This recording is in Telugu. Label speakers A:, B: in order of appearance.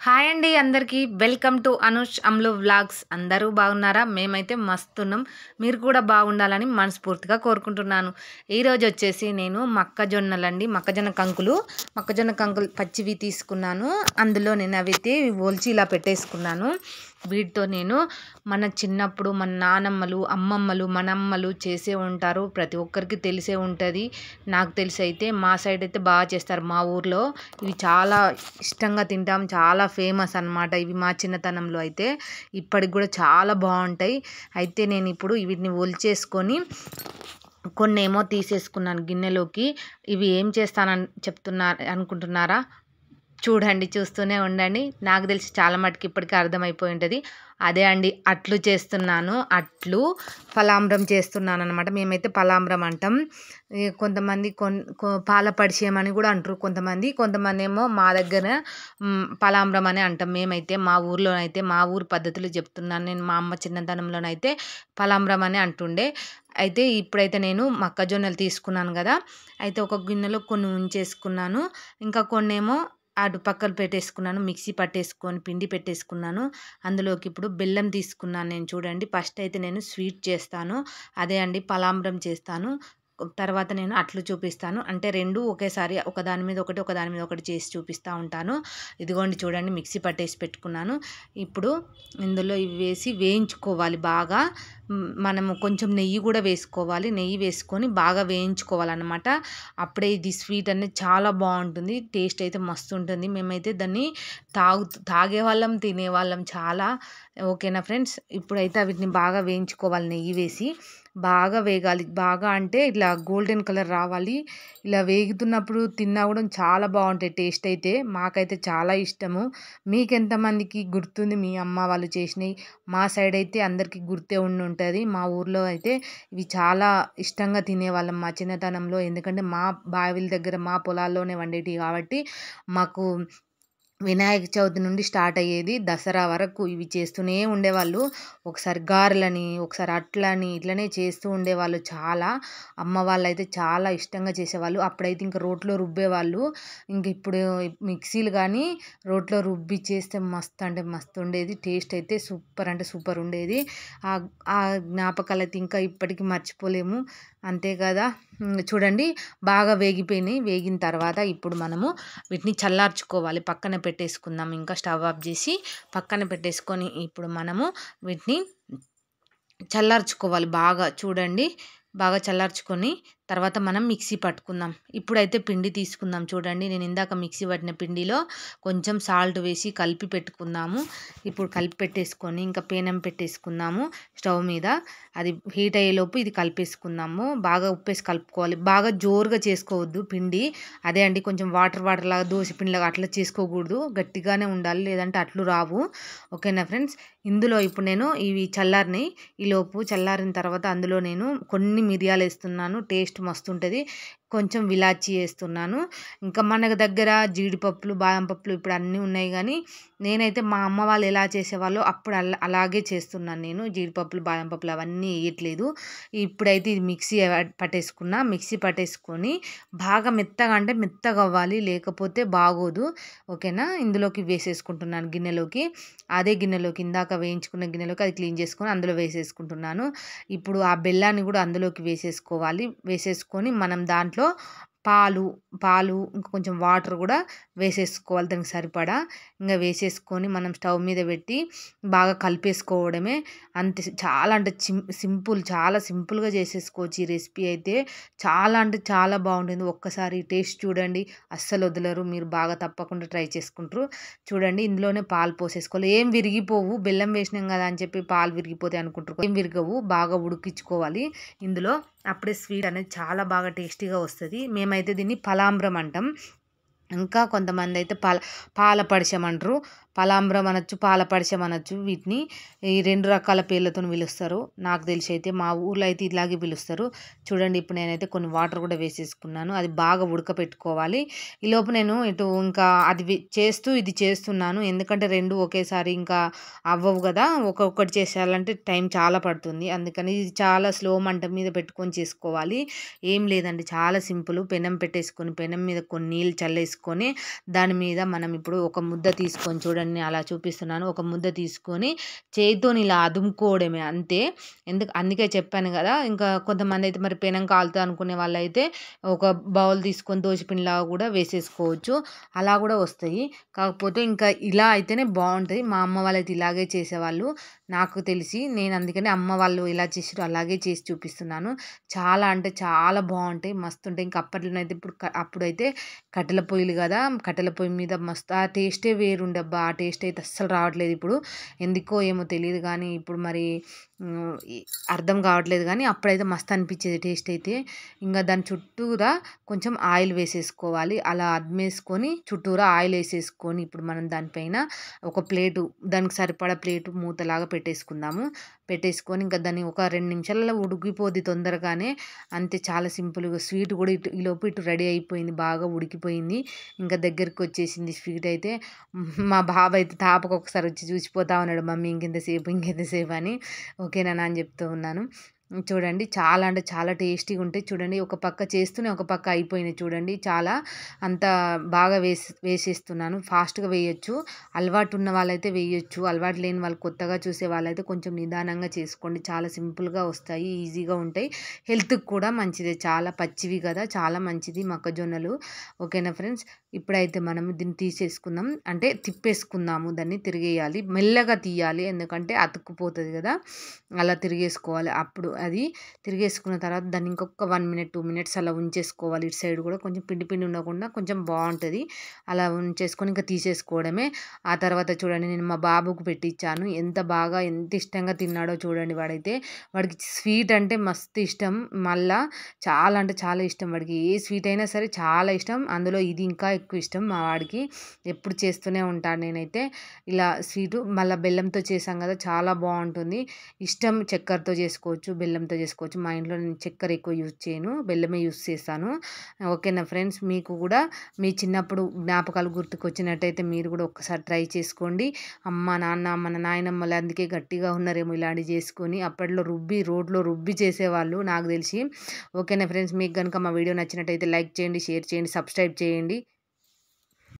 A: హాయ్ అండి అందరికీ వెల్కమ్ టు అనుష్ అమ్లు వ్లాగ్స్. అందరూ బాగున్నారా? మేమైతే మస్తున్నాం. మీరు కూడా బాగుండాలని మనస్ఫూర్తిగా కోరుకుంటున్నాను. ఈరోజు వచ్చేసి నేను మొక్కజొన్న కంకులు పచ్చివి తీసుకున్నాను. అందులో నేను అవితే ఒలిచి ఇలా పెట్టేసుకున్నాను. వీటితో నేను మన చిన్నప్పుడు మన నానమ్మలు, అమ్మమ్మలు, మనమ్మలు చేసే ఉంటారు. ప్రతి ఒక్కరికి తెలిసే ఉంటుంది. నాకు తెలిసి అయితే మా సైడ్ అయితే బాగా చేస్తారు. మా ఊర్లో ఇవి చాలా ఇష్టంగా తింటాం. చాలా ఫేమస్ అన్నమాట. ఇవి మా చిన్నతనంలో అయితే ఇప్పటికి కూడా చాలా బాగుంటాయి. అయితే నేను ఇప్పుడు వీటిని ఒలిచేసుకొని కొన్నేమో తీసేసుకున్నాను గిన్నెలోకి. ఇవి ఏం చేస్తానని అనుకుంటున్నారా? చూడండి, చూస్తూనే ఉండండి. నాకు తెలిసి చాలా మటుకు ఇప్పటికీ అర్థమైపోయి ఉంటుంది. అదే అండి, అట్లు చేస్తున్నాను. అట్లు పలాంబ్రం చేస్తున్నాను అనమాట. మేమైతే పలాంబ్రం అంటాం. కొంతమంది పాల పరిచయం అని కూడా అంటారు. కొంతమంది ఏమో మా దగ్గర పలాంబ్రం అని అంటాం. మేమైతే మా ఊర్లోనైతే మా ఊరు పద్ధతులు చెప్తున్నాను నేను. మా అమ్మ చిన్నతనంలోనైతే పలాంబ్రం అని అంటుండే. అయితే ఇప్పుడైతే నేను మొక్కజొన్నలు తీసుకున్నాను కదా, అయితే ఒక గిన్నెలో కొన్ని ఉంచేసుకున్నాను. ఇంకా కొన్ని ఏమో అటు పక్కన పెట్టేసుకున్నాను. మిక్సీ పట్టేసుకొని పిండి పెట్టేసుకున్నాను. అందులోకి ఇప్పుడు బెల్లం తీసుకున్నాను నేను. చూడండి, ఫస్ట్ అయితే నేను స్వీట్ చేస్తాను. అదే అండి, పలాంబ్రం చేస్తాను. తర్వాత నేను అట్లు చూపిస్తాను. అంటే రెండు ఒకేసారి ఒకదాని మీద ఒకటి చేసి చూపిస్తూ ఉంటాను. ఇదిగోండి చూడండి, మిక్సీ పట్టేసి పెట్టుకున్నాను. ఇప్పుడు ఇందులో ఇవి వేసి వేయించుకోవాలి బాగా. మనము కొంచెం నెయ్యి కూడా వేసుకోవాలి. నెయ్యి వేసుకొని బాగా వేయించుకోవాలన్నమాట. అప్పుడే ఇది స్వీట్ అనేది చాలా బాగుంటుంది. టేస్ట్ అయితే మస్తు ఉంటుంది. మేమైతే దాన్ని తాగేవాళ్ళం, తినేవాళ్ళం చాలా. ఓకేనా ఫ్రెండ్స్? ఇప్పుడైతే వీటిని బాగా వేయించుకోవాలి. నెయ్యి వేసి బాగా వేగాలి. బాగా అంటే ఇట్లా గోల్డెన్ కలర్ రావాలి. ఇలా వేగుతున్నప్పుడు తిన్నా కూడా చాలా బాగుంటాయి. టేస్ట్ అయితే మాకైతే చాలా ఇష్టము. మీకెంతమందికి గుర్తుంది మీ అమ్మ వాళ్ళు చేసినవి? మా సైడ్ అయితే అందరికీ గుర్తే ఉంటుంది. మా ఊర్లో అయితే ఇవి చాలా ఇష్టంగా తినేవాళ్ళం మా చిన్నతనంలో. ఎందుకంటే మా బావిల దగ్గర మా పొలాల్లోనే వండేటివి కాబట్టి మాకు వినాయక చవితి నుండి స్టార్ట్ అయ్యేది దసరా వరకు ఇవి చేస్తూనే ఉండేవాళ్ళు. ఒకసారి గారెలని, ఒకసారి అట్లని, ఇట్లనే చేస్తూ ఉండేవాళ్ళు చాలా. అమ్మ వాళ్ళు అయితే చాలా ఇష్టంగా చేసేవాళ్ళు. అప్పుడైతే ఇంకా రోట్లో రుబ్బేవాళ్ళు. ఇంక ఇప్పుడు మిక్సీలు కానీ రోట్లో రుబ్బి చేస్తే మస్తు అంటే మస్తు ఉండేది. టేస్ట్ అయితే సూపర్ అంటే సూపర్ ఉండేది. ఆ జ్ఞాపకాలు అయితే ఇంకా ఇప్పటికీ మర్చిపోలేము. అంతే కదా. చూడండి, బాగా వేగిపోయినాయి. వేగిన తర్వాత ఇప్పుడు మనము వీటిని చల్లార్చుకోవాలి. పక్కన పెట్టేసుకుందాం. ఇంకా స్టవ్ ఆఫ్ చేసి పక్కన పెట్టేసుకొని ఇప్పుడు మనము వీటిని చల్లార్చుకోవాలి బాగా. చూడండి, బాగా చల్లార్చుకొని తర్వాత మనం మిక్సీ పట్టుకుందాం. ఇప్పుడైతే పిండి తీసుకుందాం. చూడండి, నేను ఇందాక మిక్సీ పట్టిన పిండిలో కొంచెం సాల్ట్ వేసి కలిపి పెట్టుకుందాము. ఇప్పుడు కలిపి పెట్టేసుకొని ఇంకా పేనం పెట్టేసుకుందాము స్టవ్ మీద. అది హీట్ అయ్యేలోపు ఇది కలిపేసుకుందాము. బాగా ఉప్పేసి కలుపుకోవాలి. బాగా జోరుగా చేసుకోవద్దు పిండి. అదే అండి, కొంచెం వాటర్ లాగా దోశ పిండిలాగా అట్లా చేసుకోకూడదు. గట్టిగానే ఉండాలి, లేదంటే అట్లు రావు. ఓకేనా ఫ్రెండ్స్? ఇందులో ఇప్పుడు నేను ఇవి చల్లారినాయి. ఈలోపు చల్లారిన తర్వాత అందులో నేను కొన్ని మిరియాలు వేస్తున్నాను. టేస్ట్ మస్తు ఉంటుంది. కొంచెం విలాచి వేస్తున్నాను. ఇంకా మనకు దగ్గర జీడిపప్పులు, బాదం పప్పులు ఇప్పుడు అన్నీ ఉన్నాయి. కానీ నేనైతే మా అమ్మ వాళ్ళు ఎలా చేసేవాళ్ళో అప్పుడు అలాగే చేస్తున్నాను నేను. జీడిపప్పులు, బాదం పప్పులు అవన్నీ వేయట్లేదు. ఇప్పుడైతే ఇది మిక్సీ పట్టేసుకున్నా. మిక్సీ పట్టేసుకొని బాగా మెత్తగా అంటే మెత్తగా అవ్వాలి, లేకపోతే బాగోదు. ఓకేనా? ఇందులోకి వేసేసుకుంటున్నాను గిన్నెలోకి. అదే గిన్నెలోకి ఇందాక వేయించుకున్న గిన్నెలోకి అది క్లీన్ చేసుకొని అందులో వేసేసుకుంటున్నాను. ఇప్పుడు ఆ బెల్లాన్ని కూడా అందులోకి వేసేసుకోవాలి. వేసేసుకొని మనం దాంట్లో పాలు ఇంకా కొంచెం వాటర్ కూడా వేసేసుకోవాలి దానికి సరిపడా. ఇంకా వేసేసుకొని మనం స్టవ్ మీద పెట్టి బాగా కలిపేసుకోవడమే. అంతే. చాలా అంటే చాలా సింపుల్గా చేసేసుకోవచ్చు ఈ రెసిపీ అయితే. చాలా అంటే చాలా బాగుంటుంది. ఒక్కసారి టేస్ట్ చూడండి, అస్సలు వదలరు. మీరు బాగా తప్పకుండా ట్రై చేసుకుంటారు. చూడండి, ఇందులోనే పాలు పోసేసుకోవాలి. ఏం విరిగిపోవు, బెల్లం వేసినాం కదా అని చెప్పి పాలు విరిగిపోతాయి అనుకుంటారు. ఏం విరగవు. బాగా ఉడికించుకోవాలి ఇందులో. అప్పుడే స్వీట్ అనేది చాలా బాగా టేస్టీగా వస్తుంది. మేమైతే దీన్ని పలాంబ్రం అంటాం. ఇంకా కొంతమంది అయితే పాల పరిచయం అంటారు. పలాంబ్రం అనొచ్చు, పాల పరిచయం అనొచ్చు. వీటిని ఈ రెండు రకాల పేర్లతో పిలుస్తారు. నాకు తెలిసి అయితే మా ఊర్లో అయితే ఇలాగే పిలుస్తారు. చూడండి, ఇప్పుడు నేనైతే కొన్ని వాటర్ కూడా వేసేసుకున్నాను. అది బాగా ఉడకపెట్టుకోవాలి. ఈలోపు నేను ఇటు ఇంకా అది ఇది చేస్తున్నాను. ఎందుకంటే రెండు ఒకేసారి ఇంకా అవ్వవు కదా. ఒక్కొక్కటి చేసేయాలంటే టైం చాలా పడుతుంది. అందుకని ఇది చాలా స్లో మంట మీద పెట్టుకొని చేసుకోవాలి. ఏం లేదండి, చాలా సింపుల్. పెనం పెట్టేసుకొని పెనం మీద కొన్ని నీళ్ళు చల్లేసుకొని దాని మీద మనం ఇప్పుడు ఒక ముద్ద తీసుకొని చూడండి, చూడండి అలా చూపిస్తున్నాను. ఒక ముద్ద తీసుకొని చేయితోని ఇలా అదుముకోవడమే అంతే. అందుకే చెప్పాను కదా! ఇంకా కొంతమందయితే మరి పెనం కాలుతది అనుకునే వాళ్ళైతే ఒక బౌల్ తీసుకొని దోసపిండిలాగా కూడా వేసేసుకోవచ్చు. అలా కూడా వస్తాయి. కాకపోతే ఇంకా ఇలా అయితేనే బావుంటది. మా అమ్మ వాళ్ళైతే ఇలాగే చేసేవాళ్ళు. నాకు తెలిసి నేను అందుకనే అమ్మ వాళ్ళు ఎలా చేసిర్రో అలాగే చేసి చూపిస్తున్నాను. చాలా అంటే చాలా బావుంటాయి. మస్తుంటాయి. ఇంక అప్పట్లోనైతే అప్పుడైతే కట్టెల పొయ్యిలు కదా! కట్టెల పొయ్యి మీద మస్తు ఆ టేస్టే వేరుండబ్బా! ఆ టేస్ట్ అయితే అస్సలు రావట్లేదు ఇప్పుడు. ఎందుకో ఏమో తెలీదు గానీ ఇప్పుడు మరి హ్మ్. అర్థం కావట్లేదు గానీ అప్పుడైతే మస్తు అనిపిచ్చేది టేస్ట్ అయితే. ఇంగ దాని చుట్టూరా కొంచెం ఆయిల్ వేసేసుకోవాలి. అలా అద్మేసుకొని చుట్టూరా ఆయిల్ ఏసేసుకొని ఇప్పుడు మనం దానిపైన ఒక ప్లేటు దానికి సరిపడా ప్లేటు మూతలాగా పెట్టేసుకుందాము. పెట్టేసుకొని ఇంకా దాన్ని ఒక 2 నిమిషాలలో ఉడికిపోద్ది తొందరగానే. అంతే చాలా సింపుల్‌గా స్వీట్ కూడా ఈలోపు ఇటు రెడీ అయిపోయింది. బాగా ఉడికిపోయింది. ఇంకా దగ్గరికొచ్చేసింది స్వీట్ అయితే. మా బాబు అయితే తాపకొకసారి వచ్చి చూసిపోతా ఉన్నాడు. మమ్మీ ఇంకెంతసేపు, ఇంకెంతసేపు అని. ఓకేనా అని చెప్తూ ఉన్నాను. చూడండి చాలా అంటే చాలా టేస్టీగా ఉంటాయి. చూడండి ఒక పక్క చేస్తూనే ఒక పక్క అయిపోయినాయి చూడండి. చాలా అంత బాగా వేసేస్తున్నాను. ఫాస్ట్‌గా వేయొచ్చు. అలవాటు ఉన్న వాళ్ళైతే వేయొచ్చు. అలవాటు లేని వాళ్ళు కొత్తగా చూసే వాళ్ళైతే కొంచెం నిదానంగా చేసుకోండి. చాలా సింపుల్‌గా వస్తాయి. ఈజీగా ఉంటాయి. హెల్త్‌కి కూడా మంచిదే. చాలా పచ్చివి కదా! చాలా మంచిది మొక్కజొన్నలు. ఓకేనా ఫ్రెండ్స్. ఇప్పుడైతే మనం దీన్ని తీసేసుకుందాం. అంటే తిప్పేసుకుందాము. దాన్ని తిరిగేయాలి. మెల్లగా తీయాలి. ఎందుకంటే అతుక్కుపోతది కదా! అలా తిరిగేసుకోవాలి. అప్పుడు అది తిరిగేసుకున్న తర్వాత దాన్ని ఇంకొక 1 మినిట్, 2 మినిట్స్ అలా ఉంచేసుకోవాలి. ఇటు సైడ్ కూడా కొంచెం పిండి పిండి ఉండకుండా కొంచెం బావుంటది. అలా ఉంచేసుకొని ఇంకా తీసేసుకోవడమే. ఆ తర్వాత చూడండి నేను మా బాబుకు పెట్టిచ్చాను. ఎంత ఇష్టంగా తిన్నాడో చూడండి వాడైతే. వాడికి స్వీట్ అంటే మస్తు ఇష్టం. మళ్ళా చాలా అంటే చాలా ఇష్టం వాడికి. ఏ స్వీట్ అయినా సరే చాలా ఇష్టం. అందులో ఇది ఇంకా ఎక్కువ ఇష్టం మా వాడికి. ఎప్పుడు చేస్తూనే ఉంటాను నేనైతే. ఇలా స్వీటు మళ్ళా బెల్లంతో చేశాం కదా! చాలా బావుంటుంది. ఇష్టం చక్కెరతో చేసుకోవచ్చు, బెల్లంతో చేసుకోవచ్చు. మా ఇంట్లో నేను చక్కెర ఎక్కువ యూజ్ చేయను. బెల్లమే యూజ్ చేస్తాను. ఓకేనా ఫ్రెండ్స్. మీకు కూడా మీ చిన్నప్పుడు జ్ఞాపకాలు గుర్తుకొచ్చినట్టయితే మీరు కూడా ఒక్కసారి ట్రై చేసుకోండి. అమ్మ, నాన్న, మన నాయనమ్మలు అందుకే గట్టిగా ఉన్నారేమో ఇలాంటివి చేసుకొని. అప్పట్లో రోట్లో రుబ్బి చేసేవాళ్ళు నాకు తెలిసి. ఓకేనా ఫ్రెండ్స్. మీకు గనుక మా వీడియో నచ్చినట్టయితే లైక్ చేయండి, షేర్ చేయండి, సబ్స్క్రైబ్ చేయండి.